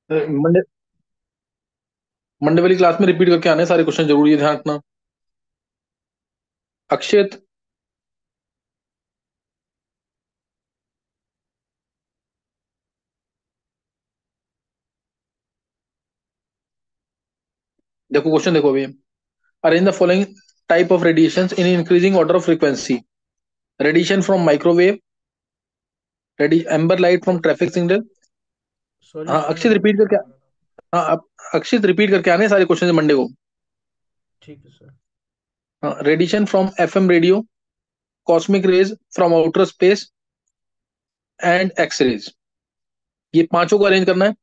Monday Monday वाली class में repeat करके आने हैं सारे क्वेश्चन, जरूरी है, ध्यान रखना। अक्षित, देखो क्वेश्चन देखो अभी। Arrange the following type of radiation in increasing order of frequency. Radiation from microwave, ready amber light from traffic signal. हाँ सॉल्यूशन अक्षित बताओ रिपीट क्या करके। होगा। हाँ अक्षित रिपीट करके आने हैं सारे क्वेश्चन मंडे को। ठीक है सर। हाँ, radiation from FM radio, cosmic rays from outer space and x rays. ये पांचों को अरेंज करना है।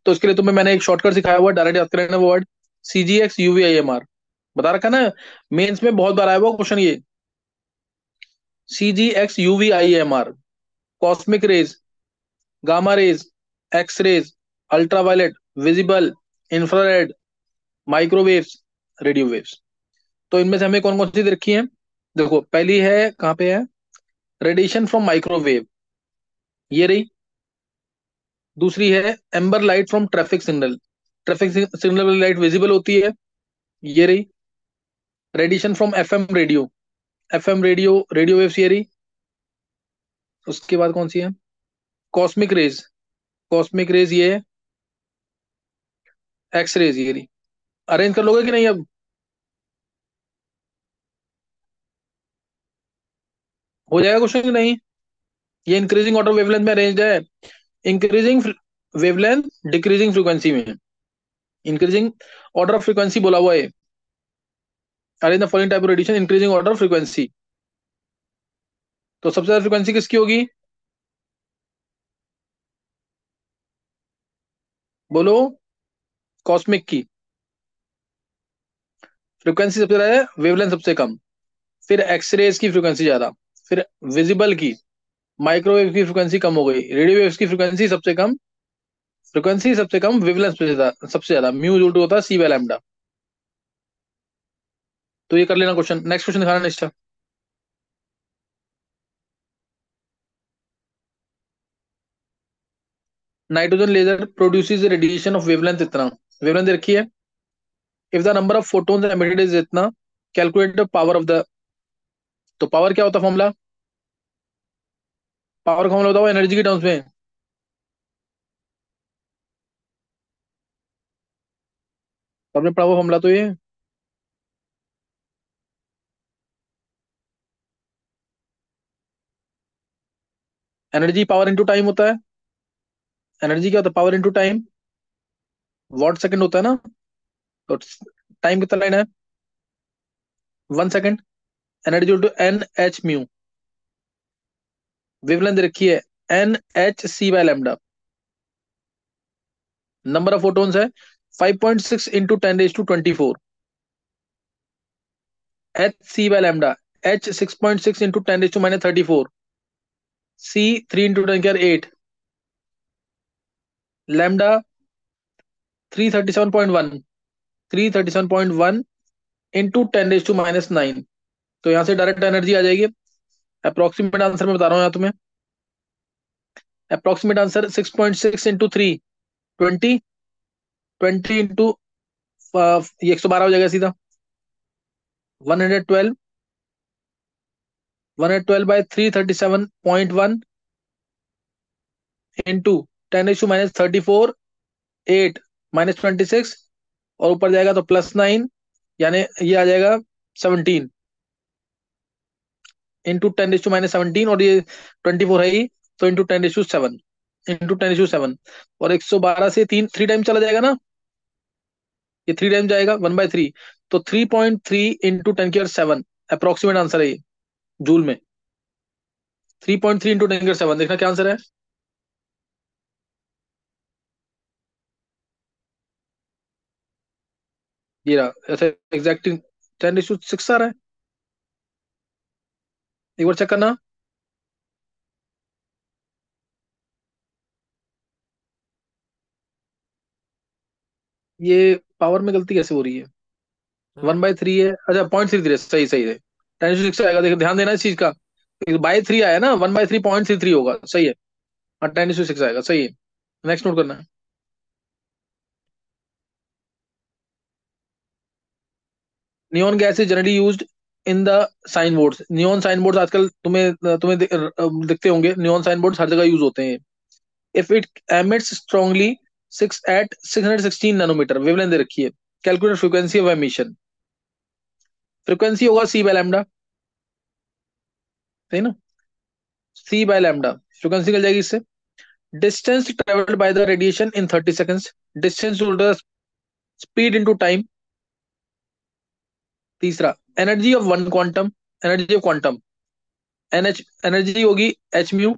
तो इसके लिए तुम्हें मैंने एक शॉर्टकट सिखाया हुआ, डायरेक्ट याद करना वो वर्ड, CGX UVIMR। बता रखा ना, मेंस में बहुत बार आया हुआ क्वेश्चन ये। CGX UVIMR, cosmic rays, gamma rays, x rays, ultraviolet, visible, infrared, microwaves, radio waves. तो इनमें से हमें कौन कौन सी दे रखी है? देखो पहली है, कहाँ पे है, रेडिएशन फ्रॉम माइक्रोवेव, ये रही। दूसरी है amber light from traffic signal, traffic signal वाली लाइट विजिबल होती है, ये रही। Radiation from FM radio, FM radio, radio waves, ये रही। उसके बाद कौन सी है, कॉस्मिक रेज, कॉस्मिक रेज ये है। एक्स रेज ये रही। अरेंज कर लोगे कि नहीं अब? हो जाएगा क्वेश्चन कि नहीं? ये इंक्रीजिंग ऑर्डर वेवलेंथ में अरेंज है। इंक्रीजिंग वेवलेंथ, डिक्रीजिंग फ्रीक्वेंसी में। इंक्रीजिंग ऑर्डर ऑफ फ्रीक्वेंसी बोला हुआ है। Arrange the following type of radiation increasing order of frequency. तो सबसे ज्यादा फ्रीक्वेंसी किसकी होगी? बोलो। कॉस्मिक की फ्रीक्वेंसी सबसे ज्यादा है, वेवलेंथ सबसे कम। फिर एक्सरेज की फ्रीक्वेंसी ज्यादा। फिर विजिबल की, माइक्रोवेव की फ्रीक्वेंसी कम हो गई, रेडियो वेव्स की फ्रीक्वेंसी सबसे कम, फ्रीक्वेंसी सबसे कम, वेवलेंथ सबसे ज्यादा म्यू उल्टू होता है सी बाय लैम्डा। तो ये कर लेना क्वेश्चन। नेक्स्ट क्वेश्चन दिखाना next. Nitrogen laser produces radiation of wavelength इतना, वेवलेंथ रखी है। If the number of photons emitted is इतना, calculate the power of the. तो पावर क्या होता है फॉर्मूला? पावर का फॉर्मूला बताओ एनर्जी के टर्म्स में। सबने पढ़ा हुआ फॉर्मूला तो ये। एनर्जी पावर इनटू टाइम होता है। एनर्जी क्या होता है? Power into time. Watt second होता है ना। तो टाइम कितना लेना है? 1 second. Energy to NH mu. Wavelength रखी है NH c/λ। Number of photons है 5.6 into 10⁻²4। H c/λ, H 6.6 into 10⁻⁻34। C 3 into 10⁻8। Lambda 337.1, 337.1 into 10⁻⁻9। तो यहाँ से डायरेक्ट एनर्जी आ जाएगी। अप्रोक्सीमेट आंसर में बता रहा हूँ यहाँ तुम्हें। Approximate answer 6.6 into 3, 20। 20 इंटू ये 112 हो जाएगा सीधा। 112, 112/337.1 इंटू 10⁻⁻34, 8 -26, और ऊपर जाएगा तो +9, यानी ये आ जाएगा 17 इंटू 10⁻⁻17, और ये 24 है ही, तो इंटू 10⁻7, इंटू 10⁻7। और 112 से तीन, 3 टाइम चला जाएगा ना, ये 3 टाइम जाएगा 1/3। तो 3.3 इंटू 10⁻7 अप्रोक्सीमेट आंसर है ये, जूल में। 3.3 इंटू 10⁻7, देखना क्या आंसर है। ये रहा ऐसे एग्जैक्ट 10⁻6 आ रहा है। एक बार चेक करना। ये पावर में गलती कैसे हो रही है? वन हाँ। बाई थ्री है, अच्छा 0.33, सही सही है। 10⁻6 आएगा, देखो ध्यान देना इस चीज का। बाई थ्री आया ना, 1/3 0.33 होगा, सही है। हाँ 10⁻6 आएगा, सही है। नेक्स्ट नोट करना है। Neon gas is generally used in the sign boards. Neon sign boards आजकल तुम्हें दिखते होंगे, नियॉन साइन बोर्ड्स हर जगह यूज होते हैं। If it emits strongly 616 nanometre wavelength दे रखी है। Calculate frequency of emission. Frequency होगा सी बाय लैम्डा, सही ना, सी बाय लैम्डा फ्रीक्वेंसी निकल जाएगी इससे। Distance travelled by the radiation in 30 seconds. Distance speed into time. तीसरा, energy of one quantum. Energy of quantum N H energy होगी H mu.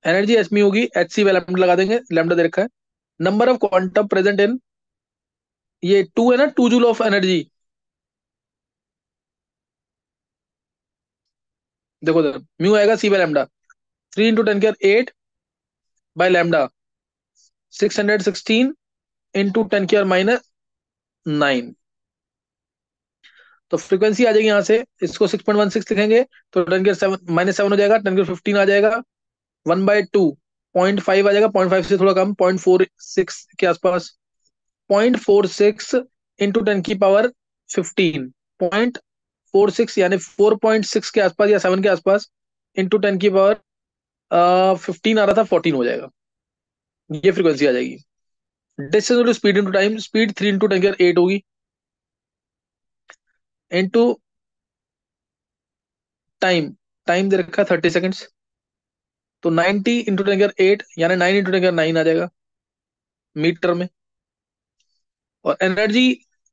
Energy H mu होगी H C by lambda लगा देंगे, lambda दे रखा है। Number of quantum present in, ये two है ना, 2 जूल ऑफ एनर्जी। देखो इधर म्यू आएगा सी बाय लैम्डा, 3 × 10⁻8 बाय लैम्डा 616 × 10⁻⁹ तो फ्रीक्वेंसी आ जाएगी यहाँ से, इसको 6.16 लिखेंगे तो 10⁻⁻7 हो जाएगा, 10⁻15 आ जाएगा, 1/2 0.5 आ जाएगा, 0.5 से थोड़ा कम 0.46 के आसपास। 0.46 इंटू 10⁻15, 0.46 यानी 4.6 के आसपास या 7 के आसपास, इंटू 10⁻15 आ रहा था, 14 हो जाएगा। ये फ्रीक्वेंसी आ जाएगी। Distance speed into time, speed 3 × 10⁸ होगी, इंटू टाइम, टाइम दे रखा है 30 सेकेंड्स, तो 90 × 10⁸ यानी 9 × 10⁹ आ जाएगा मीटर में। और एनर्जी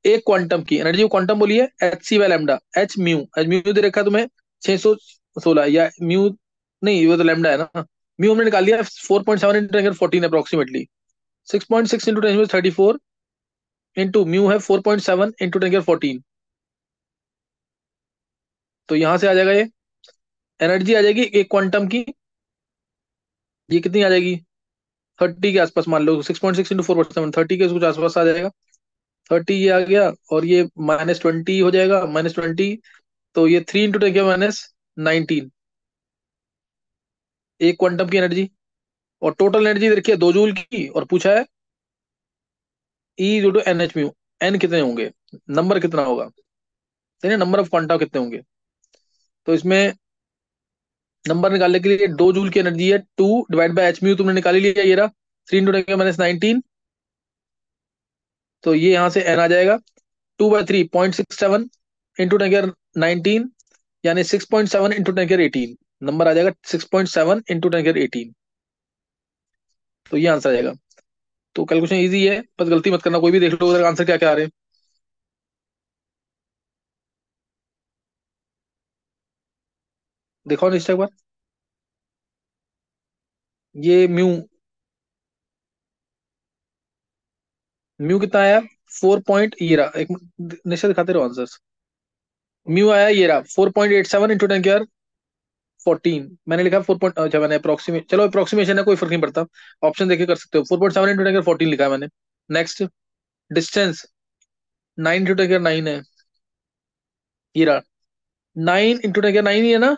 एक क्वांटम की, एनर्जी क्वांटम बोलिए H C by lambda, H mu दे रखा है तुम्हें 616, या म्यू नहीं, वो तो लैम्डा है ना। म्यू हमने निकाल लिया 4.7 × 10⁻14 अप्रोक्सीमेटली, 6.6 इंटू 10⁻34 इंटू म्यू है 4.7 इंटू 10⁻14, तो यहां से आ जाएगा ये एनर्जी आ जाएगी एक क्वांटम की, ये कितनी आ जाएगी 30 के आसपास, मान लो 6.6 इंटू 4.7, 30 के कुछ आसपास आ जाएगा। 30 ये आ गया, और ये -20 हो जाएगा, -20, तो ये 3 × 10⁻⁹ एक क्वांटम की एनर्जी। और टोटल एनर्जी देखिए 2 जूल की, और पूछा है E = NH म्यू, एन कितने होंगे, नंबर कितना होगा, सही है, नंबर ऑफ क्वांटा कितने होंगे। तो इसमें नंबर निकालने के लिए 2 जूल की एनर्जी है, 2/h म्यू तुमने निकाली लिया, ये रहा 3 × 10⁻⁹, तो ये यहां से एन आ जाएगा 2/3 0.67 इंटू 10⁻19, यानी 6.7 इंटू 10⁻18, नंबर आ जाएगा 6.7 इंटू 10⁻18, तो ये आंसर आ जाएगा। तो कैलकुलेशन इजी है, बस गलती मत करना, कोई भी देख लो उधर आंसर क्या क्या आ रहे हैं। देखो नीचे एक बार, ये म्यू, म्यू कितना आया 4 पॉइंट, ये रहा, एक मिनट निश्चय दिखाते रहो आंसर। म्यू आया ये रहा 4.87 इंटू 10⁻14, मैंने लिखा 4 अच्छा मैंने अप्रोक्सीमेट, चलो अप्रोक्सीमेशन है, कोई फर्क नहीं पड़ता, ऑप्शन देखे कर सकते हो। 4.7 इंटू 10⁻14 लिखा है मैंने। नेक्स्ट, डिस्टेंस 9 इंटू 10⁻9 है, ये रहा 9 इंटू 10⁻9 ही है ना,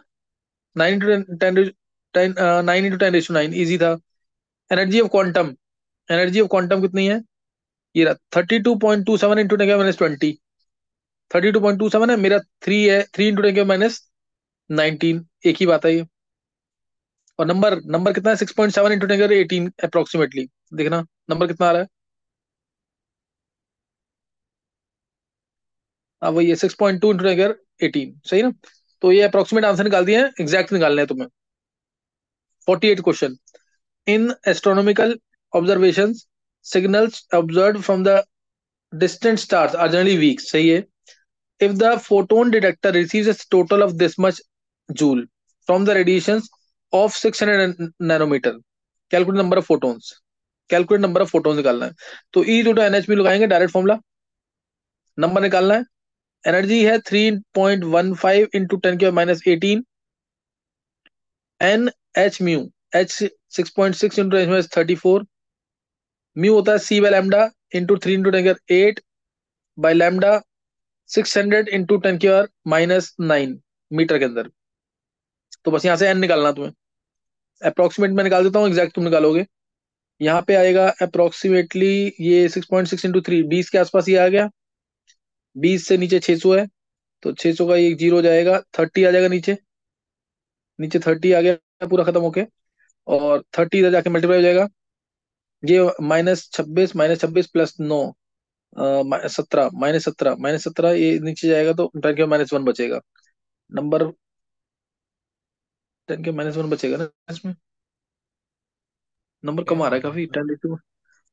9 इंटू 10, 9 इंटू 10⁻9, ईजी था। Energy of quantum, energy of quantum कितनी है, ये रहा 32.27 इंटू 10⁻20, 32.27 है मेरा, 3 है, 3 इंटू 10⁻19, एक ही बात है ये। और नंबर, नंबर कितना है 6.7 इंटू 10⁻18 अप्रोक्सीमेटली, देखना नंबर कितना आ रहा है। हाँ वही है 6.2 इंटू 10⁻18, सही ना। तो ये अप्रोक्सीमेट आंसर निकाल दिए हैं, एग्जैक्ट निकालने हैं तुम्हें। 48 question. In astronomical observation, signals observe from the distant stars are generally weak, सही है। If the photon detector receives a total of this much joule from the radiations of 600 nanometer, calculate number of photons, calculate number of photons निकालना है। तो E = NH में लगाएंगे, direct formula, number निकालना है। Energy है 3.15 into 10⁻⁻18, N H mu, H 6.6 into 10⁻34, mu होता है C by lambda into 3 × 10⁸ by lambda 600 into 10⁻⁻9 metre के अंदर। तो बस यहाँ से एन निकालना तुम्हें, अप्रोक्सीमेट मैं निकाल देता हूँ, एग्जैक्ट तुम निकालोगे। यहाँ पे आएगा अप्रोक्सीमेटली ये 6.6 इंटू 3, 20 के आसपास ये आ गया। 20 से नीचे 600 है, तो 600 का एक जीरो जाएगा, 30 आ जाएगा नीचे। नीचे 30 आ गया पूरा खत्म होके, और 30 इधर जाके मल्टीप्लाई हो जाएगा। ये -26 +9, 17, -17 ये नीचे जाएगा तो 10 के -1 बचेगा। नंबर 10 के -1 बचेगा ना इसमें। नंबर कम 10 आ आ रहा है रहा है काफी, सर।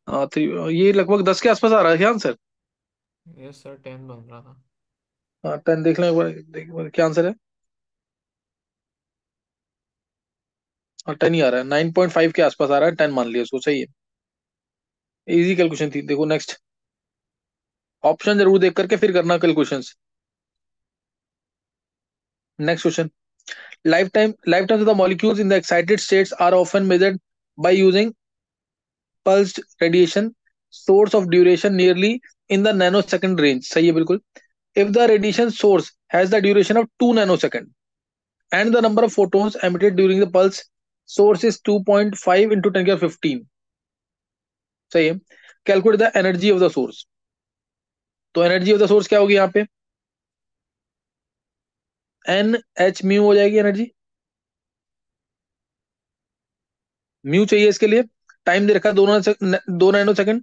10 3। ये लगभग 10 के आसपास आ रहा है क्या आंसर? यस सर, 10 बन रहा था। हाँ 10 देख लें एक बार, देख एक बार क्या आंसर है। हाँ 10 ही आ रहा है, 9.5 के आसपास आ रहा है, 10 मान लिया उसको, सही है। इजी कैलकुलेशन थी। देखो नेक्स्ट, ऑप्शन जरूर देख करके फिर करना calculations. Next question, lifetimes of the molecules in the excited states are often measured by using pulsed radiation source of duration nearly in the nanosecond range। सही है बिल्कुल। If the radiation source has the duration of 2 nanosecond and the number of photons emitted during the pulse source is 2.5 into 10 की 15, सही है। Calculate the energy of the source. तो energy of the source क्या होगी यहाँ पे? N H mu हो जाएगी एनर्जी। म्यू चाहिए इसके लिए। टाइम दे रखा है 2 नैनो सेकंड।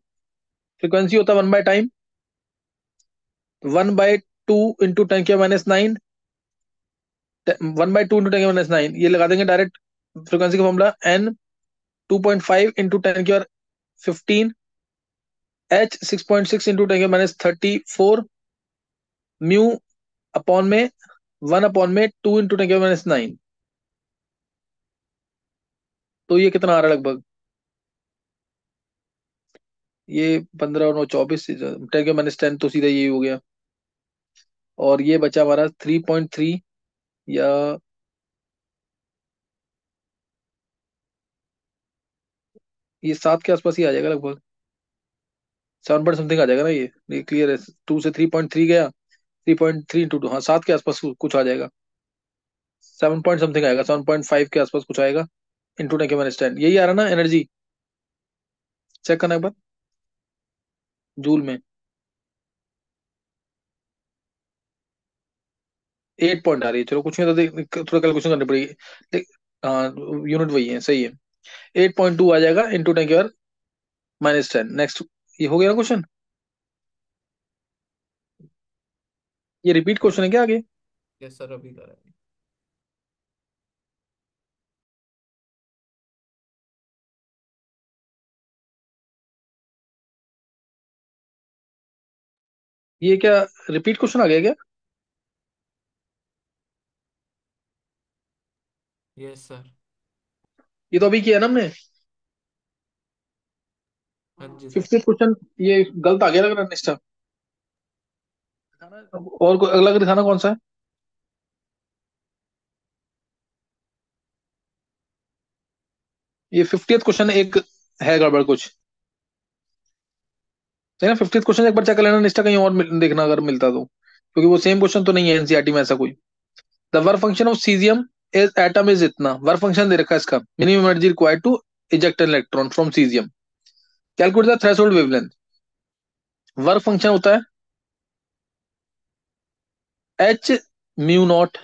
फ्रीक्वेंसी होता है 1/टाइम, 1/2 इंटू 10 की -9, 1/2 इंटू 10 की -9, ये लगा देंगे डायरेक्ट। फ्रीक्वेंसी का फॉर्मूला एन 2.5 इंटू 10 की 15, एच 6.6 इंटू 10 की -34, म्यू अपॉन में 1/2 इंटू 10 की -9। तो ये कितना आ रहा है लगभग? ये 15 और 9 24, 10 के -10 तो सीधा यही हो गया। और ये बचा हमारा 3.3, या ये 7 के आसपास ही आ जाएगा लगभग। 7 पॉइंट समथिंग आ जाएगा ना ये क्लियर है। 2 से 3.3 गया, 3.3 इंटू 2, हाँ 7 के आसपास कुछ आ जाएगा। 7 पॉइंट समथिंग आएगा, 7.5 के आसपास कुछ आएगा। इंटू 10 के -10 यही आ रहा ना एनर्जी। चेक करना एक बार जूल में। 8 पॉइंट आ रही है, चलो कुछ नहीं तो थोड़ा कैलकुलेशन करनी पड़ेगी। देख, हाँ यूनिट वही है, सही है। 8.2 आ जाएगा इंटू 10 के -10। नेक्स्ट, ये हो गया क्वेश्चन। ये रिपीट यस। क्वेश्चन है क्या आगे? यस सर, अभी करेंगे। ये क्या रिपीट क्वेश्चन आ गया क्या? Yes sir. ये तो अभी किया ना हमने। हाँ जी सर। 50 क्वेश्चन ये गलत आ गया लग रहा है नेक्स्ट। और कोई अगला दिखाना कौन सा है? ये 50th क्वेश्चन एक है गड़बड़ कुछ, है ना। 50th क्वेश्चन एक बार चेक कर लेना निष्ठा, कहीं और देखना अगर मिलता तो, क्योंकि वो सेम क्वेश्चन तो नहीं है एनसीईआरटी में ऐसा कोई। The work function of caesium is atom is इतना, वर्क फंक्शन दे रखा है इसका, minimum energy required to eject an electron from caesium. Calculate the threshold wavelength. Work function होता है H mu nought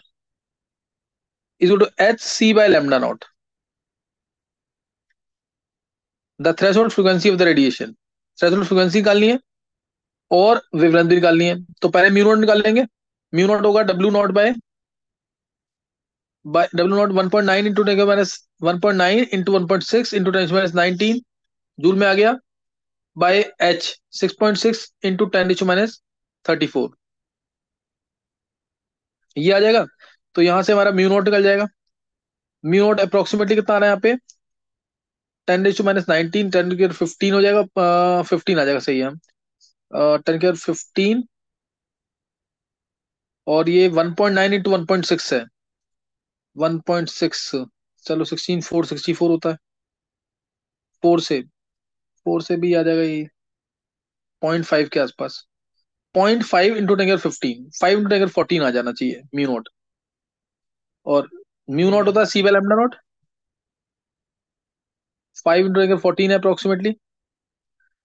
is to H C by lambda nought. The threshold frequency of the radiation. Threshold frequency निकालनी है और wavelength भी निकालनी है, तो पहले म्यू नॉट निकाल लेंगे। म्यू नॉट होगा W0 1.9 into 1.9 into 1.6 into 10 - 19 joule में आ गया, बाय एच 6.6 इंटू 10 - 34, ये आ जाएगा। तो यहां से हमारा म्यू नॉट निकल जाएगा। म्यू नॉट अप्रोक्सीमेटली कितना आ रहा है यहाँ पे? 10 - 19, 10 की 15 हो जाएगा, 15 आ जाएगा, सही है। 10 की 15, और ये 1.9 इंटू 1.6 है, 1.6, चलो 16 4 64 होता है। 4 से भी आ जाएगा ये 0.5 के आसपास। 0.5 इंटू 10 की 15, 5 इंटू 10 की 14 आ जाना चाहिए म्यू नॉट। और म्यू ठीक नॉट है। होता है C by lambda not. 5 into 10 14 है अप्रोक्सीमेटली।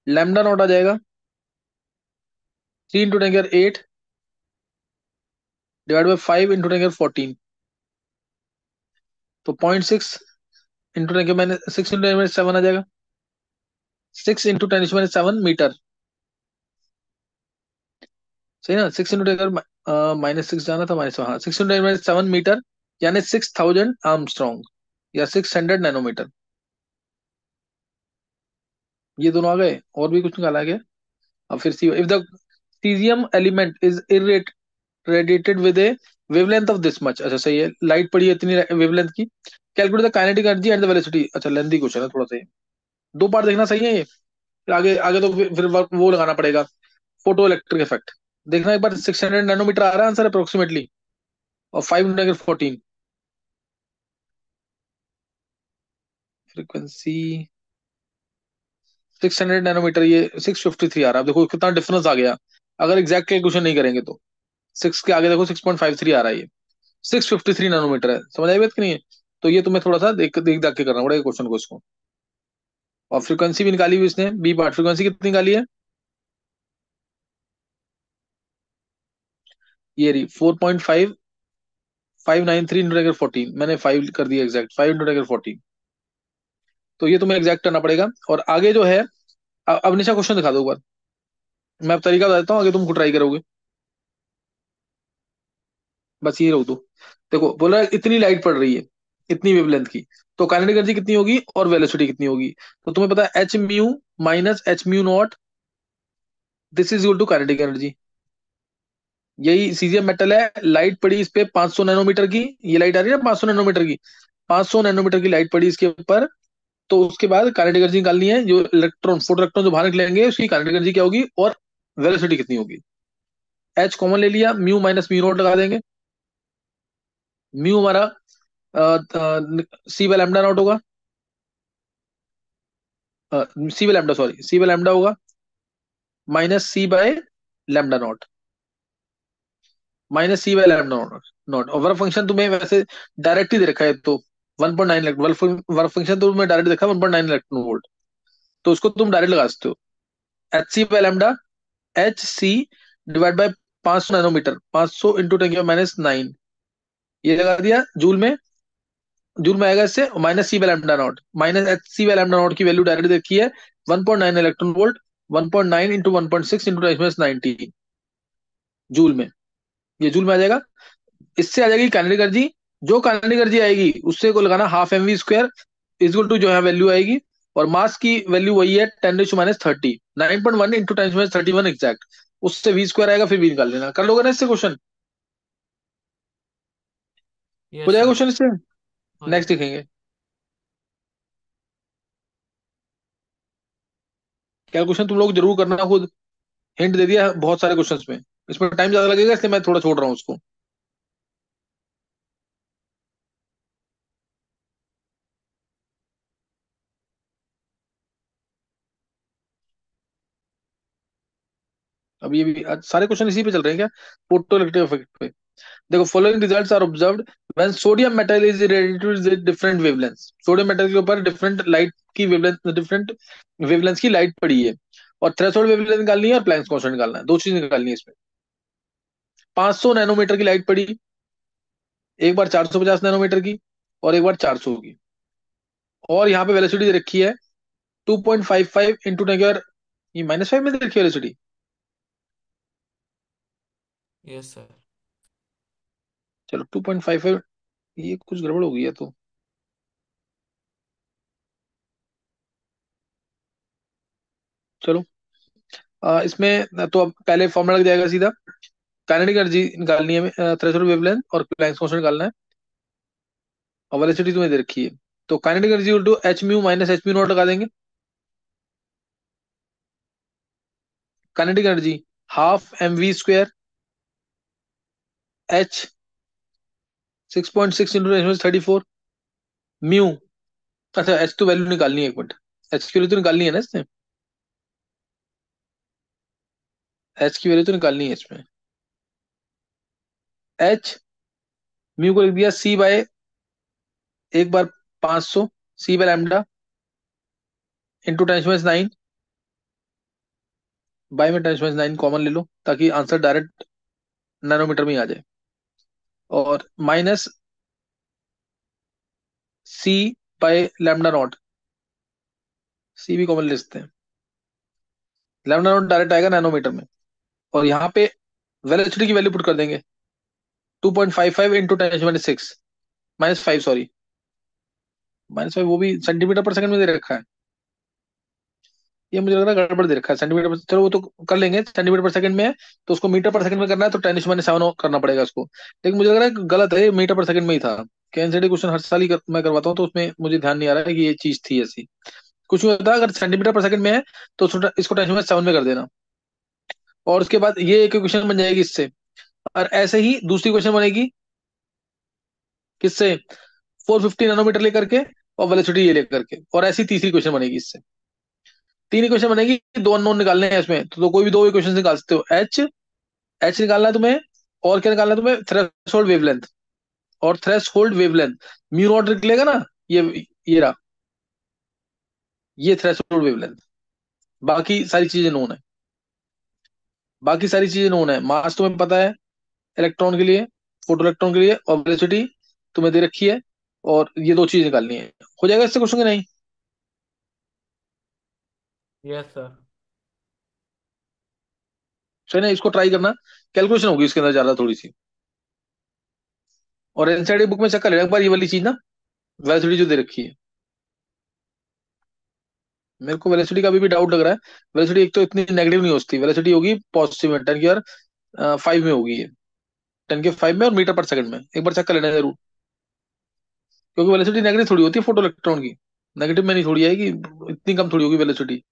लैम्डा नॉट आ जाएगा 3 इंटू 10 8 डिवाइड बाई 5 इंटू 10 14। तो 0.6 इंटू 10 7 आ जाएगा। 6 इंटू 10 7 सही ना। 6 इंटू 10 -6 जाना था, माइनस, हाँ, 6 इंटू 10 7 मीटर, यानी 6000 आर्मस्ट्रॉन्ग या 600 नैनोमीटर। ये दोनों आ गए, और भी कुछ निकाला गया। अब फिर C, if the caesium element is irradiated with a wavelength of this much, अच्छा सही है, लाइट पड़ी है इतनी वेवलेंथ की, calculate the kinetic energy and the velocity. अच्छा लेंथी क्वेश्चन है थोड़ा सा ये। दो पार्ट देखना सही है ये। फिर आगे आगे तो फिर वो लगाना पड़ेगा, फोटो इलेक्ट्रिक इफेक्ट। देखना एक बार, 600 नैनोमीटर आ रहा है आंसर अप्रोक्सीमेटली, और 5 इंटू 10 14 फ्रीक्वेंसी। 600 नैनोमीटर, ये 653 आ रहा है। अब देखो कितना डिफरेंस आ गया, अगर एग्जैक्ट कैलकुलेशन नहीं करेंगे तो। सिक्स के आगे देखो 6.53 आ रहा है ये, 653 नैनोमीटर है। समझ आई बात कि नहीं है? तो ये तुम्हें थोड़ा सा देख देख देख के करना पड़ेगा क्वेश्चन को इसको। और फ्रीक्वेंसी भी निकाली हुई इसने, बी पार्ट फ्रीक्वेंसी कितनी निकाली है? ये रही 4.5593 इंटू 10 14, मैंने 5 कर दिया एग्जैक्ट, 5 इंटू 10 14। तो ये तुम्हें एग्जैक्ट करना पड़ेगा। और आगे जो है, अब निशा क्वेश्चन दिखा दो एक बार, मैं अब तरीका बता देता हूँ, आगे तुम ट्राई करोगे। बस ये रोक दो। देखो बोला है, इतनी लाइट पड़ रही है, इतनी वेवलेंथ की, तो काइनेटिक एनर्जी कितनी होगी और वेलोसिटी कितनी होगी? तो तुम्हें पता है H mu minus H mu nought, this is equal to kinetic energy. यही सीजियम मेटल है, लाइट पड़ी इस पे 500 नैनोमीटर की, ये लाइट आ रही है ना 500 नैनोमीटर की, 500 नैनोमीटर की लाइट पड़ी इसके ऊपर। तो उसके बाद काइनेटिक एनर्जी निकालनी है, जो इलेक्ट्रॉन फोटो इलेक्ट्रॉन जो बाहर निकलेंगे उसकी काइनेटिक एनर्जी क्या होगी, और वेलोसिटी कितनी होगी। एच कॉमन ले लिया, म्यू माइनस म्यू नॉट लगा देंगे। म्यू हमारा सी बाय लैम्डा नॉट होगा, C by lambda, sorry, C by lambda होगा, minus C by lambda not, minus C by lambda naught naught. और वर्क फंक्शन तुम्हें वैसे डायरेक्ट ही दे रखा है, तो 1.9 इलेक्ट्रॉन, वर्क फंक्शन तो तुम्हें डायरेक्ट देखा 1.9 इलेक्ट्रॉन वोल्ट, तो उसको तुम डायरेक्ट लगा सकते हो। H C by lambda, H C divide by 500 nanometre, 500 into 10 की माइनस 9, ये लगा दिया जूल में। जूल में आएगा इससे, minus C by lambda not, minus H C by lambda nought की वैल्यू डायरेक्ट देखी है 1.9 electron volt, 1.9 into 1.6 into 10 19 joule में, ये जूल में आ जाएगा। इससे आ जाएगी काइनेटिक एनर्जी, जो काइनेटिक एनर्जी आएगी उससे को लगाना हाफ mv² इक्वल टू जो है वैल्यू आएगी। और मास की वैल्यू वही है 10⁻30, 9.1 इंटू 10⁻31 एग्जैक्ट, उससे v² आएगा, फिर भी निकाल लेना। कर लोगे ना इससे क्वेश्चन? हो यस जाएगा सर। क्वेश्चन इससे। हो नेक्स्ट जाएगा। देखेंगे। कैलकुलेशन तुम लोग जरूर करना खुद, हिंट दे दिया है बहुत सारे क्वेश्चंस में, इसमें टाइम ज्यादा लगेगा इसलिए मैं थोड़ा छोड़ रहा हूँ उसको। अब ये भी आज सारे क्वेश्चन इसी पे चल रहे हैं क्या, फोटो इलेक्ट्रिक इफेक्ट पे? देखो, following results are observed when sodium metal is radiated with different wavelengths. Sodium metal के ऊपर डिफरेंट लाइट की वेवलेंथ, डिफरेंट वेवलेंथ की लाइट पड़ी है, और थ्रेशोल्ड वेवलेंथ निकालनी है और प्लैंक्स कांस्टेंट निकालना है, दो चीज निकालनी है इसमें। 500 नैनोमीटर की लाइट पड़ी, एक बार 450 नैनोमीटर की, और एक बार 400 की। और यहाँ पे वेलोसिटी दे रखी है 2.55 इंटू टेन, ये -5 में दे रखी है वेलोसिटी। Yes sir. चलो 2.55, ये कुछ गड़बड़ हो गई है तो। चलो, इसमें तो अब पहले फॉर्मूला लग जाएगा सीधा, काइनेटिक एनर्जी निकालनी है, थ्रेशोल्ड वेवलेंथ और प्लैंक्स कांस्टेंट निकालना है, और वेलोसिटी तुम्हें दे रखी है। तो kinetic energy to H mu minus H mu nought लगा देंगे। Kinetic energy half mv² H 6.6 into 10⁻34 mu. अच्छा एच तो वैल्यू निकालनी है, एक मिनट, एच की वैल्यू तो निकालनी है ना इसमें, एच की वैल्यू तो निकालनी है इसमें। एच म्यू को लिख दिया सी बाय, एक बार 500, सी बाय लैम्डा, इंटू 10⁻⁹ बाई में 10⁻⁹ कॉमन ले लो ताकि आंसर डायरेक्ट नैनोमीटर में ही आ जाए, और minus C by lambda naught, C भी कॉमन ले सकते हैं, लैम्डा नॉट डायरेक्ट आएगा नैनोमीटर में। और यहाँ पे वेलोसिटी की वैल्यू पुट कर देंगे, 2.55 इंटू 10⁻⁶, -5 सॉरी, -5 वो भी सेंटीमीटर पर सेकंड में दे रखा है, ये मुझे लग रहा है गड़बड़ दे रखा है सेंटीमीटर पर, चलो वो तो कर लेंगे, सेंटीमीटर पर सेकंड में है तो उसको मीटर पर सेकंड में करना है तो 10⁻⁷ करना पड़ेगा उसको, लेकिन मुझे लग रहा है गलत है, मीटर पर सेकंड में ही था। एनसीईआरटी क्वेश्चन हर साल ही मैं करवाता हूँ तो उसमें मुझे ध्यान नहीं आ रहा है कि ये चीज थी ऐसी, कुछ नहीं होता, अगर सेंटीमीटर पर सेकंड में है तो इसको 10⁻⁷ में कर देना, और उसके बाद ये एक क्वेश्चन बन जाएगी इससे। और ऐसे ही दूसरी क्वेश्चन बनेगी किससे, 450 नैनोमीटर लेकर के और वेलोसिटी ये लेकर के, और ऐसी तीसरी क्वेश्चन बनेगी इससे। तीन क्वेश्चन बनेगी, दो अननोन निकालने हैं इसमें, तो कोई भी दो क्वेश्चन निकाल सकते हो, एच, एच निकालना है तुम्हें, और क्या निकालना है तुम्हें, थ्रेशोल्ड वेवलेंथ, और थ्रेशोल्ड वेवलेंथ म्यू नॉट निकलेगा ना, ये रहा, ये थ्रेशोल्ड वेवलेंथ। बाकी सारी चीजें नोन है, बाकी सारी चीजें नोन है, मास तुम्हें पता है इलेक्ट्रॉन के लिए, फोटो इलेक्ट्रॉन के लिए, और वेलोसिटी तुम्हें दे रखी है, और ये दो चीज निकालनी है, हो जाएगा इससे क्वेश्चन, नहीं? Yes sir. सही ना, इसको ट्राई करना, कैलकुलेशन होगी इसके अंदर ज्यादा थोड़ी सी, और एनसीईआरटी बुक में चेक कर लेना एक बार ये वाली चीज ना, वेलोसिटी जो दे रखी है। मेरे को वेलोसिटी का अभी भी डाउट लग रहा है, वेलोसिटी एक तो इतनी नेगेटिव नहीं हो सकती, वेलोसिटी होगी पॉजिटिव में, 10⁻⁵ में होगी ये, 10⁻⁵ में, और मीटर पर सेकंड में, एक बार चेक कर लेना जरूर, क्योंकि वेलोसिटी नेगेटिव थोड़ी होती है फोटो इलेक्ट्रॉन की, नेगेटिव में नहीं थोड़ी आएगी, इतनी कम थोड़ी होगी velocity.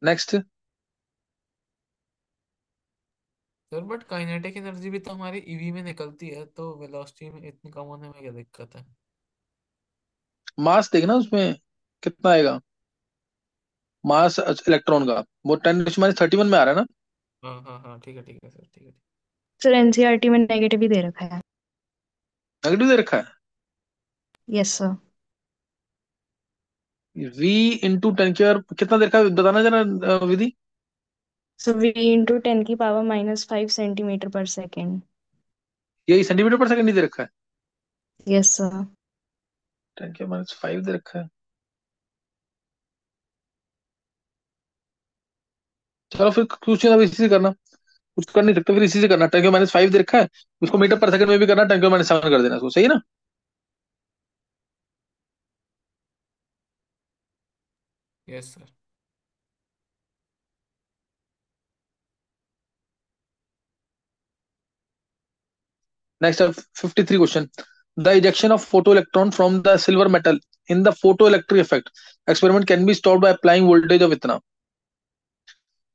Next. Sir but kinetic energy भी तो हमारी ईवी में निकलती है, तो वेलोसिटी में इतनी कम होने में क्या दिक्कत है? मास देखना उसमें कितना आएगा, मास इलेक्ट्रॉन का, वो 10⁻31 में आ रहा है ना, हाँ हाँ हाँ, ठीक है सर, ठीक है। सर एनसीईआरटी में नेगेटिव ही दे रखा है। नेगेटिव दे रखा है। Yes sir. V इंटू 10 कितना दे रखा है बताना जरा, विधि। सो V × 10⁻⁵ यही सेंटीमीटर पर सेकंड ही दे रखा है, यस सर। 10⁻⁵ दे रखा है। चलो फिर कुछ ना, इसी से करना, कुछ कर नहीं सकते, फिर इसी से करना, 10⁻⁵ दे रखा है, उसको मीटर पर सेकंड में भी करना, 10⁻⁷ कर देना उसको, सही है ना। Yes sir. Next 53 question, the ejection of photo electron from the silver metal in the photo electric effect experiment can be stopped by applying voltage of इतना।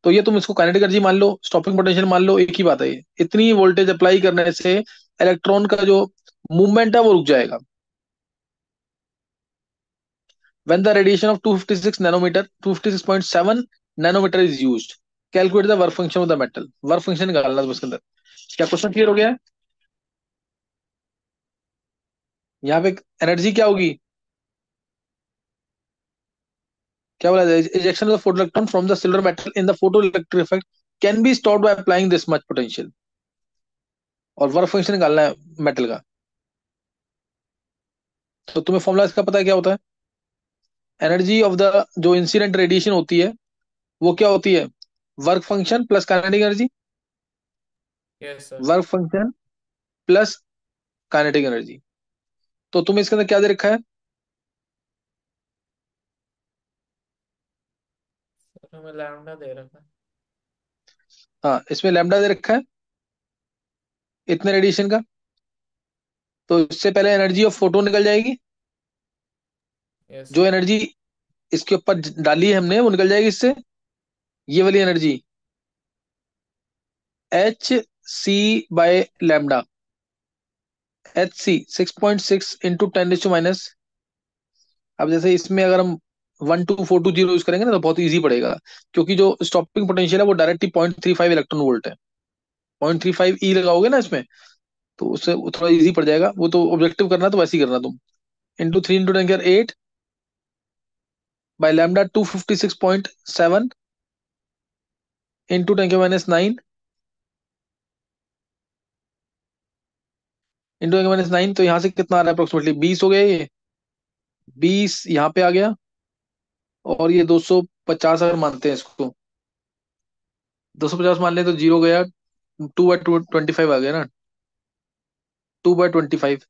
तो ये तुम इसको काइनेटिक एनर्जी मान लो, स्टॉपिंग पोटेंशियल मान लो, एक ही बात है ये, इतनी वोल्टेज अप्लाई करने से इलेक्ट्रॉन का जो मूवमेंट है वो रुक जाएगा। When the radiation of 256 nanometer, 256.7 nanometer is used, calculate the work function of the metal, work function निकालना है उसके अंदर। क्या क्वेश्चन क्लियर हो गया है? यहाँ पे एनर्जी क्या होगी, क्या बोला जाए, ejection of the photoelectron from the silver metal in the photoelectric effect can be stopped by applying this much potential, और वर्क फंक्शन निकालना है मेटल का। तो तुम्हें फॉर्मूला इसका पता है क्या होता है, एनर्जी ऑफ द जो इंसिडेंट रेडिएशन होती है वो क्या होती है, work function plus kinetic energy, yes sir. Work function plus kinetic energy. तो तुम्हें इसके अंदर क्या दे रखा है, सर हमें लैम्डा दे रखा है। हाँ इसमें लैम्डा दे रखा है इतने रेडिएशन का, तो इससे पहले एनर्जी ऑफ फोटोन निकल जाएगी, यस जो सर। एनर्जी इसके ऊपर डाली है हमने वो निकल जाएगी इससे, ये वाली एनर्जी Hc/λ, Hc 6.6 × 10⁻⁻। अब जैसे इसमें अगर हम 12420 यूज करेंगे ना तो बहुत इजी पड़ेगा, क्योंकि जो स्टॉपिंग पोटेंशियल है वो डायरेक्टली 0.35 इलेक्ट्रॉन वोल्ट है, 0.35 ई लगाओगे ना इसमें, तो उससे वो थोड़ा इजी पड़ जाएगा, वो तो ऑब्जेक्टिव करना तो वैसे ही करना तुम, into 3 into 10 power 8 by lambda 256.7 into 10 power minus 9 into 10 power minus 9, तो यहाँ से कितना आ रहा है अप्रोक्सीमेटली 20 हो गया, ये 20 यहाँ पे आ गया, और ये 250 अगर मानते हैं इसको, 250 मान लें तो जीरो गया, 2/25 आ गया ना, 2/25,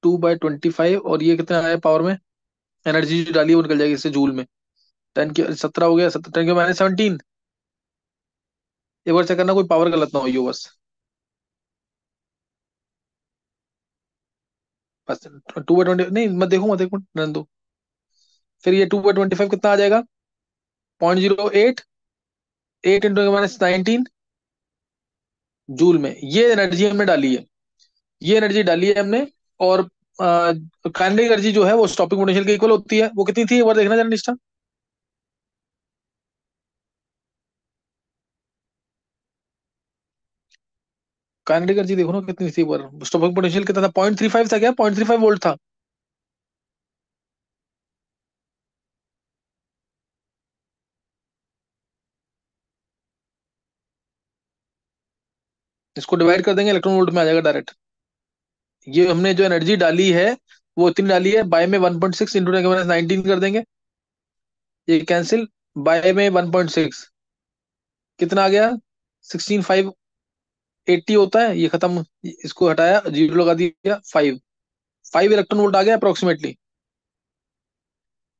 2/25, और ये कितना आया पावर में, एनर्जी जो डाली है वो निकल जाएगी इससे जूल में, 10 की 17 हो गया, 17 10 के माइनस 17। एक बार चेक करना कोई पावर गलत ना हो बस, बस 2/20 नहीं, मैं देखूंगा, देखो रहने दो। फिर ये 2/25 कितना आ जाएगा, 0.08, 8 × 10⁻19 जूल में। ये एनर्जी हमने डाली है, ये एनर्जी डाली है हमने, और काइनेटिक एनर्जी जो है वो स्टॉपिंग पोटेंशियल के इक्वल होती है। वो कितनी थी एक बार देखना जरा निष्ठा, काइनेटिक एनर्जी देखो ना कितनी थी एक बार, स्टॉपिंग पोटेंशियल कितना था, 0.35 था क्या, 0.35 वोल्ट था। इसको डिवाइड कर देंगे, इलेक्ट्रॉन वोल्ट में आ जाएगा डायरेक्ट। ये हमने जो एनर्जी डाली है वो इतनी डाली है, बाय में 1.6 इंटू 10⁻19 कर देंगे, ये कैंसिल, बाय में 1.6 कितना आ गया, 16,580 होता है, ये खत्म, इसको हटाया, जीरो लगा दिया, 5 इलेक्ट्रॉन वोल्ट आ गया अप्रोक्सीमेटली।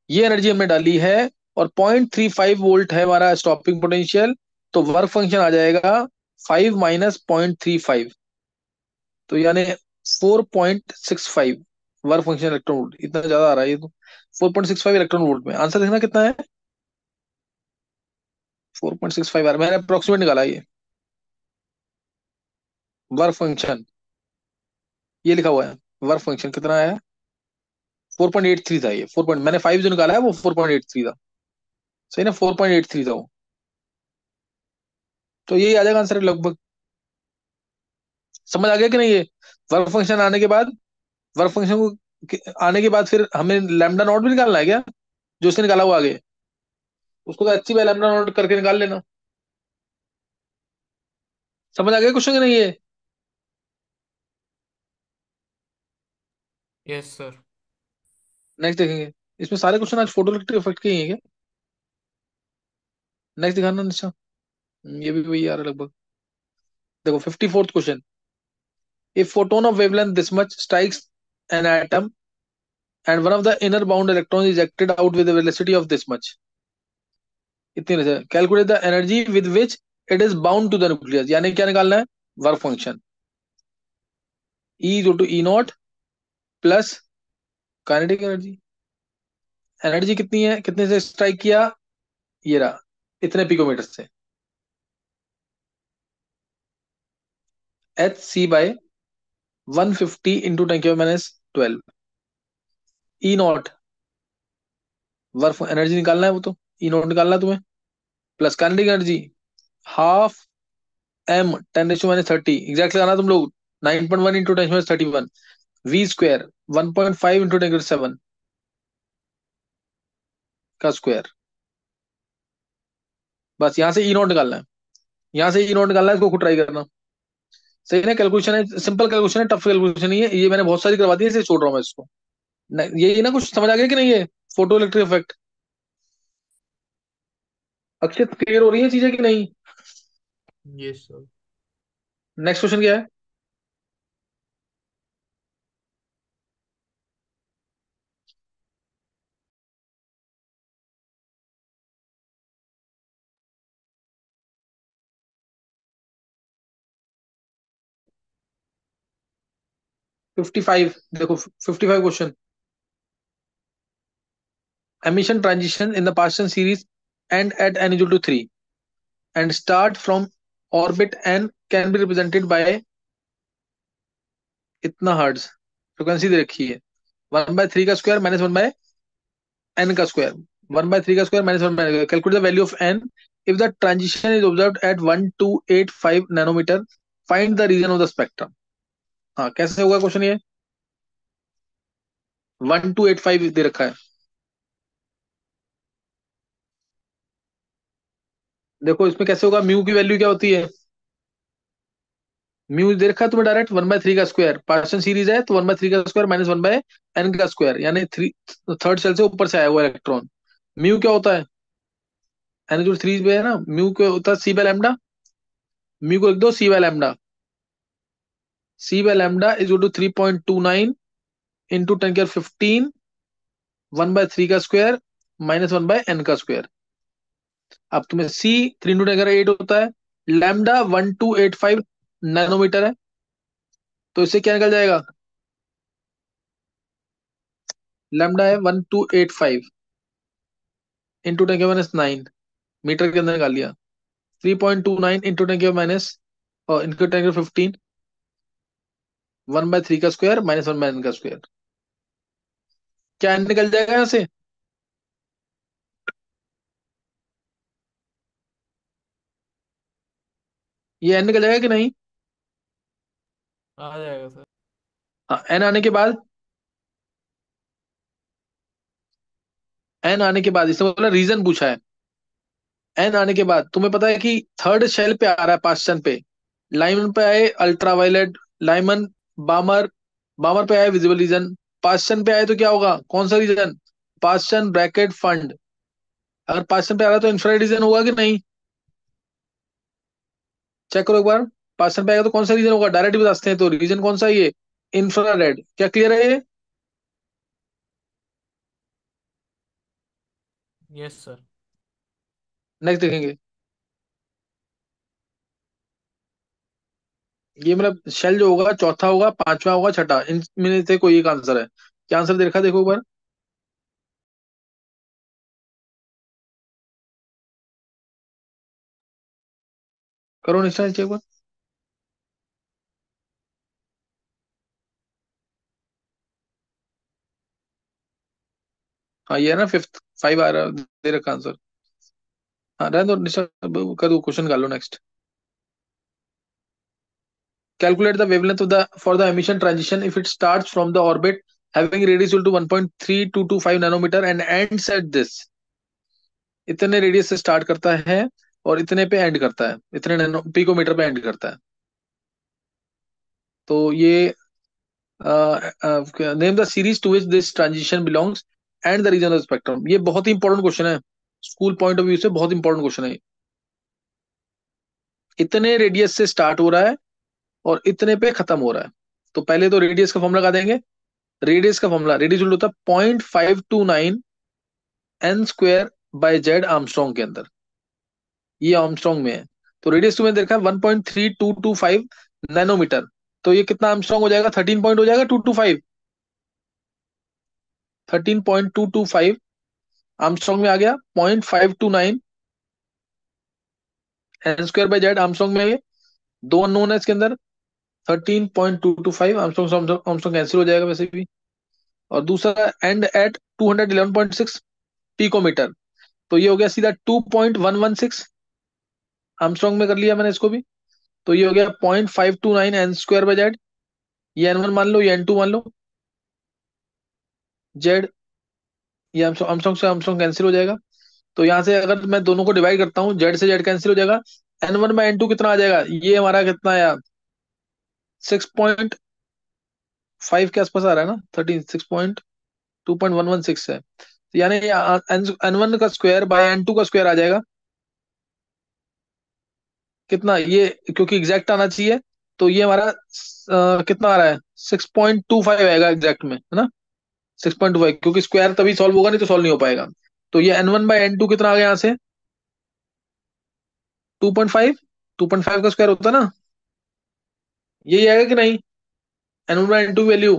ये एनर्जी हमने डाली है, और 0.35 वोल्ट है हमारा स्टॉपिंग पोटेंशियल, तो वर्क फंक्शन आ जाएगा 5 - 0.35, तो यानी 4.65 वर्क फंक्शन इलेक्ट्रॉन वोल्ट, इतना ज्यादा आ रहा है ये तो, 4.65 इलेक्ट्रॉन वोल्ट में। आंसर देखना कितना है, 4.65 आ रहा है, मैंने अप्रोक्सीमेट निकाला ये वर्क फंक्शन, ये लिखा हुआ है वर्क फंक्शन कितना आया, 4.83 था ये, मैंने 5 जो निकाला है वो 4.83 था, सही ना, 4.83 था वो, तो यही आ जाएगा आंसर लगभग। समझ आ गया कि नहीं ये, वर्क फंक्शन आने के बाद, वर्क फंक्शन को आने के बाद फिर हमें लैम्डा नॉट भी निकालना है क्या, जो उसने निकाला हुआ आगे, उसको तो अच्छी बाय लैम्डा नॉट करके निकाल लेना। समझ आ गया क्वेश्चन कि नहीं ये, यस सर। नेक्स्ट देखेंगे, इसमें सारे क्वेश्चन आज फोटो इलेक्ट्रिक इफेक्ट के ही हैं क्या, नेक्स्ट दिखाना निशा। ये भी वही आ रहा है लगभग, देखो 54th question, if photon of wavelength this much strikes an atom and one of the inner bound electrons is ejected out with a velocity of this much, इतनी रहे, calculate the energy with which it is bound to the nucleus, यानी क्या निकालना है, work function, E = E0 plus kinetic energy, energy कितनी है, कितने से स्ट्राइक किया, ये रहा, इतने पिकोमीटर से, Hc/150 into 10⁻12, E0 work energy निकालना है, वो तो E0 निकालना है तुम्हें, plus kinetic energy half M 10⁻30 exact लगाना तुम लोग, 9.1 इंटू 10⁻31, V², 1.5 इंटू 10⁻7 का स्क्वायर, बस यहाँ से E0 निकालना है, यहाँ से E0 निकालना है, इसको खुद ट्राई करना, सही ना, कैलकुलेशन है, सिंपल कैलकुलेशन है, टफ कैलकुलेशन नहीं है ये, मैंने बहुत सारी करवा दी है, इसलिए छोड़ रहा हूँ मैं इसको। ये ना कुछ समझ आ गया कि नहीं, ये फोटो इलेक्ट्रिक इफेक्ट, अक्षित क्लियर हो रही है चीजें कि नहीं। Yes sir. नेक्स्ट क्वेश्चन क्या है, 55, देखो 55 question, emission transition in the Paschen series end at n = 3 and start from orbit n can be represented by इतना हर्ट्ज, फ्रिक्वेंसी दे रखी है 1/3 का स्क्वायर माइनस 1/n का स्क्वायर, 1/3 का square minus 1/n, calculate the value of n if the transition is observed at 1285 nanometer, find the region of the spectrum। हाँ, कैसे होगा question ये? 1285 दे रखा है। देखो इसमें कैसे होगा, म्यू की वैल्यू क्या होती है? म्यू दे रखा है तुम्हें डायरेक्ट 1/3 का स्क्वायर, पार्शियल सीरीज है तो 1/3 का स्क्वायर माइनस 1/n का स्क्वायर, यानी थ्री, थर्ड सेल से ऊपर से आया हुआ इलेक्ट्रॉन। म्यू क्या होता है? एन जो थ्री पे है ना, म्यू क्या होता है? C by lambda. म्यू को लिख दो C by lambda. C by lambda is to 3.29 into 10^15, 1/3 का स्क्वायर माइनस 1/n का स्क्वायर। अब तुम्हें सी 3 × 10⁸ होता है, लैम्डा 1285 नैनोमीटर है, तो इससे क्या निकल जाएगा? लैम्डा है 1285 इंटू 10⁻⁹ मीटर के अंदर निकाल लिया। 3.29 इंटू 10⁻⁻, और इंटू 10⁻15, 1/3 का स्क्वायर माइनस 1/n का स्क्वायर। क्या n निकल जाएगा यहाँ से? ये n निकल जाएगा कि नहीं? आ जाएगा सर। हाँ, n आने के बाद, n आने के बाद इसने बोला रीजन पूछा है। n आने के बाद तुम्हें पता है कि थर्ड शेल पे आ रहा है, पास्टन पे। लाइमन पे आए अल्ट्रावायलेट, लाइमन, बामर, बामर पे आए विजिबल रीजन, पास्टन पे आए तो क्या होगा, कौन सा रीजन? Paschen bracket fund. अगर पास्टन पे आ रहा है तो इंफ्रारेड रीजन होगा कि नहीं? चेक करो एक बार। पास्टन पे आएगा तो कौन सा रीजन होगा, डायरेक्ट बता सकते हैं, तो रीजन कौन सा है ये? इंफ्रारेड। क्या क्लियर है ये? Yes sir. नेक्स्ट देखेंगे। ये मतलब शेल जो होगा चौथा होगा, पांचवा होगा, छठा, इनमें से कोई एक आंसर है। क्या आंसर देखा, देखो एक बार। करो निश्चय चेक बार। हाँ, ये है ना फिफ्थ, 5 आ रहा दे रखा आंसर। हाँ, रहने दो निश्चय, कर दो क्वेश्चन, कर लो next. Calculate the wavelength of the for the emission transition if it starts from the orbit having radius equal to 1.3225 nanometer and ends at this। इतने रेडियस से स्टार्ट करता है और इतने पे एंड करता है, इतने नैनो पिकोमीटर पे एंड करता है। तो ये name the series to which this transition belongs and the region of spectrum. ये बहुत ही इंपॉर्टेंट क्वेश्चन है, स्कूल पॉइंट ऑफ व्यू से बहुत इंपॉर्टेंट क्वेश्चन है। इतने रेडियस से स्टार्ट हो रहा है और इतने पे खत्म हो रहा है। तो पहले तो रेडियस का फॉर्मूला लगा देंगे। रेडियस का फॉर्मूला, रेडियस होता है 0.529 n² बाय जेड आर्मस्ट्रॉन्ग के अंदर, ये आर्मस्ट्रॉन्ग में है। तो रेडियस तुम्हें देखा है 1.3225 नैनोमीटर, तो ये कितना आर्मस्ट्रॉन्ग हो जाएगा? 13 पॉइंट हो जाएगा, 225, 13.225 आर्मस्ट्रॉन्ग में आ गया। 0.529 n² बाय जेड आर्मस्ट्रॉन्ग में, ये दो अननोन है इसके अंदर। 13.225 आर्मस्ट्रॉन्ग, आर्मस्ट्रॉन्ग कैंसिल हो जाएगा वैसे भी। और दूसरा एंड एट 211.6 पिकोमीटर, तो ये हो गया सीधा 2.116 आर्मस्ट्रॉन्ग में कर लिया मैंने इसको भी। तो ये हो गया 0.529 n² बाय जेड। ये n1 मान लो, ये n2 मान लो, जेड, ये आर्मस्ट्रॉन्ग से आर्मस्ट्रॉन्ग कैंसिल हो जाएगा। तो यहाँ से अगर मैं दोनों को डिवाइड करता हूँ, जेड से जेड कैंसिल हो जाएगा। n1/n2 कितना आ जाएगा, ये हमारा कितना आया, 6.5 के आसपास आ रहा है ना, 2.116 है। तो यानी n1 का स्क्वायर बाय n2 का स्क्वायर आ जाएगा कितना ये, क्योंकि एग्जैक्ट आना चाहिए। तो ये हमारा कितना आ रहा है, 6.25 आएगा एग्जैक्ट में, है ना? 6.25, क्योंकि स्क्वायर तभी सॉल्व होगा, नहीं तो सॉल्व नहीं हो पाएगा। तो ये n1/n2 कितना आ गया यहाँ से, 2.5। 2.5 का स्क्वायर होता है ना, यही आएगा कि नहीं? n1/n2 वैल्यू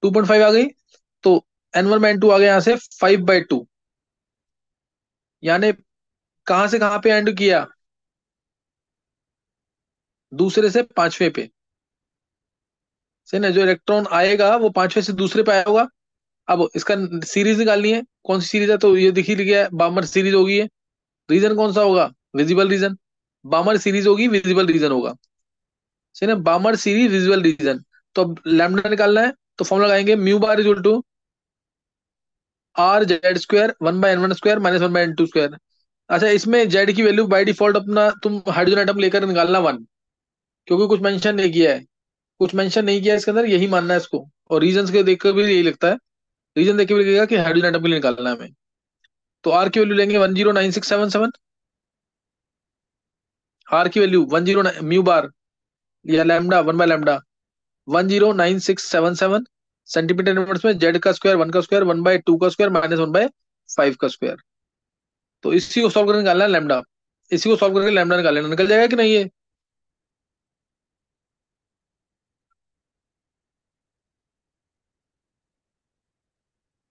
2.5 आ गई। तो n1/n2 आ गया यहाँ से 5/2, यानी कहाँ से कहाँ पे एंड किया, दूसरे से पांचवे पे। सही ना, जो इलेक्ट्रॉन आएगा वो पांचवे से दूसरे पे आया होगा। अब इसका सीरीज निकालनी है, कौन सी सीरीज है, तो ये दिख ही गया है, बामर सीरीज होगी ये। रीजन कौन सा होगा, विजिबल रीजन। बामर सीरीज होगी, विजिबल रीजन होगा। सही ना, बामर सीरीज विजिबल रीजन। तो अब लैम्डा निकालना है, तो फॉर्मूला लगाएंगे mu bar is two R Z square 1/n1 square -1/n2 square. अच्छा, इसमें जेड की वैल्यू बाय डिफॉल्ट अपना तुम हाइड्रोजन एटम लेकर निकालना 1, क्योंकि कुछ मेंशन नहीं किया है, कुछ मेंशन नहीं किया है इसके अंदर, यही मानना है इसको। और रीजन के देखकर भी यही लगता है, रीजन देख के भी लगेगा कि हाइड्रोजन एटम के लिए निकालना है हमें। तो आर की वैल्यू लेंगे 109677, आर की वैल्यू 109 म्यू बार या लैम्डा 1/लैम्डा 109677 सेंटीमीटर यूनिट्स में, जेड का स्क्वायर 1 का स्क्वायर 1/2 का स्क्वायर -1/5 का स्क्वायर। तो इसी को सॉल्व करके निकालना है लैम्डा, इसी को सॉल्व करके लैम्डा निकाल लेना, निकल जाएगा कि नहीं ये?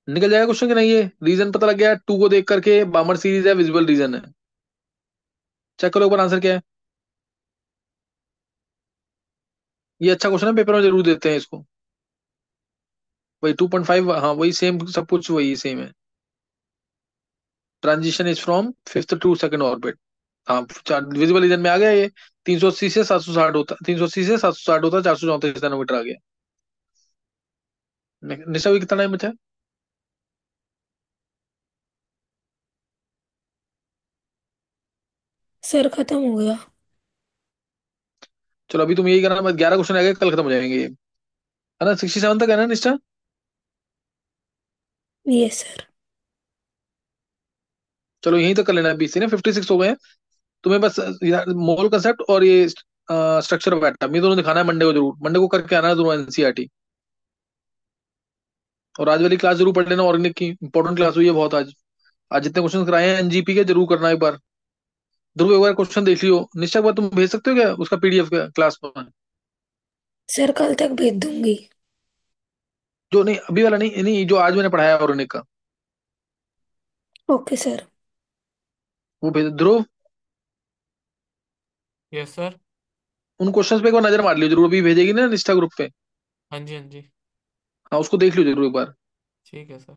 निकल जाएगा क्वेश्चन कि नहीं ये? रीजन पता लग गया 2 को देख करके, बामर सीरीज है, विजिबल रीजन है। चेक करो एक बार आंसर क्या है। ये अच्छा क्वेश्चन है, पेपर में जरूर देते हैं इसको। वही 2.5, हाँ वही सेम, सब कुछ वही सेम है। Transition is from fifth to second orbit. हाँ, विजिबल रीजन में आ गया ये। 380 से 760 होता, 380 से 760 होता, 434 नैनोमीटर आ गया। निशा भी कितना टाइम बचा है? सर खत्म हो गया। चलो अभी तुम यही करना, मैं 11 क्वेश्चन आ गए, कल खत्म हो जाएंगे ये, है ना? 67 तक है ना निष्ठा? Yes sir. चलो यहीं तक कर लेना है, 20 से ना 56 हो गए हैं। तुम्हें बस मोल कंसेप्ट और ये स्ट्रक्चर ऑफ एटम, ये दोनों दिखाना है मंडे को, जरूर मंडे को करके आना है दोनों एनसीईआरटी। और आज वाली क्लास जरूर पढ़ लेना, ऑर्गेनिक की इंपॉर्टेंट क्लास हुई है बहुत आज। आज जितने क्वेश्चन कराए हैं एनजीपी के, जरूर करना एक बार। ध्रुव एक बार क्वेश्चन देख लियो, निश्चय एक बार तुम भेज सकते हो क्या उसका पीडीएफ का क्लास में? सर कल तक भेज दूंगी। जो नहीं अभी वाला, नहीं नहीं, जो आज मैंने पढ़ाया ऑर्गेनिक का, ओके सर। वो भेज ध्रुव। Yes sir. उन क्वेश्चंस पे एक बार नजर मार लियो जरूर, अभी भेजेगी ना निष्ठा ग्रुप पे। हाँ जी हाँ जी। हाँ उसको देख लियो जरूर एक बार। ठीक है सर।